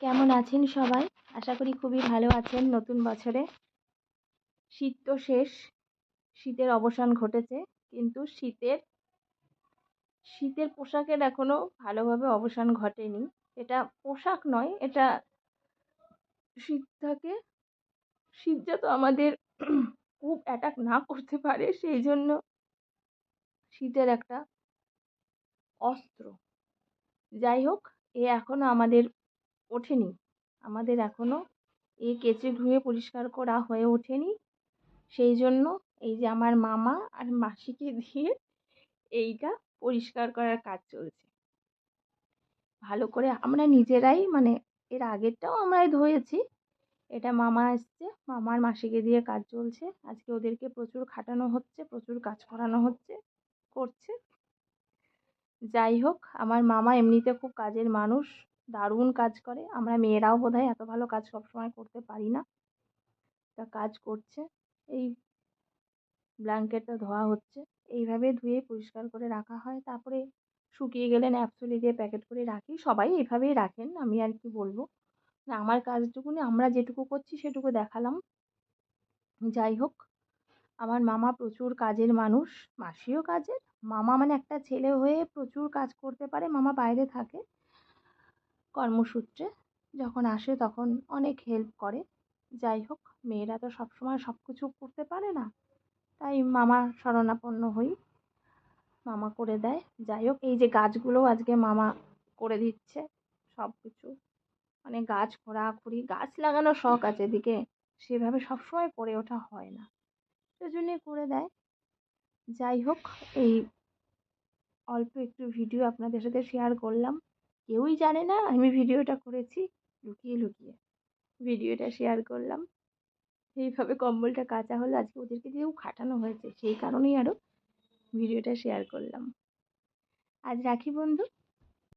কেমন আছেন সবাই? আশা করি খুবই ভালো আছেন। নতুন বছরে শীত তো শেষ, শীতের অবসান ঘটেছে, কিন্তু শীতের পোশাকের এখনো ভালোভাবে অবসান ঘটেনি। এটা পোশাক নয়, এটা শীতটাকে শীত যাতে আমাদের খুব অ্যাটাক না করতে পারে সেই জন্য শীতের একটা অস্ত্র। যাই হোক, এ এখনো আমাদের ওঠেনি, আমাদের এখনো কেচে ধুয়ে পরিষ্কার করা হয়ে ওঠেনি। সেই জন্য এই যে আমার মামা আর মাসিকে দিয়ে এইটা পরিষ্কার করার কাজ চলছে। ভালো করে আমরা নিজেরাই, মানে এর আগেরটাও আমরাই ধুয়েছি। এটা মামা এসছে, মামার মাসিকে দিয়ে কাজ চলছে। আজকে ওদেরকে প্রচুর খাটানো হচ্ছে, প্রচুর কাজ করানো করছে। যাই হোক, আমার মামা এমনিতে খুব কাজের মানুষ, দারুণ কাজ করে। আমরা মেয়েরাও বোধহয় এত ভালো কাজ সবসময় করতে পারি না। তা কাজ করছে। এই ব্ল্যাঙ্কেটটা ধোয়া হচ্ছে। এইভাবে ধুয়ে পরিষ্কার করে রাখা হয়। তারপরে শুকিয়ে গেলে ন্যাপথলি দিয়ে প্যাকেট করে রাখি। সবাই এভাবেই রাখেন, আমি আর কি বলবো। না, আমার কাজটুকুনি আমরা যেটুকু করছি সেটুকু দেখালাম। যাই হোক, আমার মামা প্রচুর কাজের মানুষ, মাসিও কাজের। মামা মানে একটা ছেলে হয়ে প্রচুর কাজ করতে পারে। মামা বাইরে থাকে কর্মসূত্রে, যখন আসে তখন অনেক হেল্প করে। যাই হোক, মেয়েরা তো সবসময় সব কিছু করতে পারে না, তাই মামা শরণাপন্ন হই, মামা করে দেয়। যাই হোক, এই যে গাছগুলো আজকে মামা করে দিচ্ছে সব কিছু। মানে গাছ খোঁড়াখুড়ি, গাছ লাগানোর শখ আছে, এদিকে সেভাবে সবসময় করে ওঠা হয় না, সেজন্যই করে দেয়। যাই হোক, এই অল্প একটু ভিডিও আপনাদের সাথে শেয়ার করলাম। কেউই জানে না আমি ভিডিওটা করেছি, লুকিয়ে লুকিয়ে ভিডিওটা শেয়ার করলাম। এইভাবে কম্বলটা কাচা হলো, আজকে ওদেরকে দিয়েও খাটানো হয়েছে, সেই কারণেই আরও ভিডিওটা শেয়ার করলাম। আজ রাখি বন্ধু।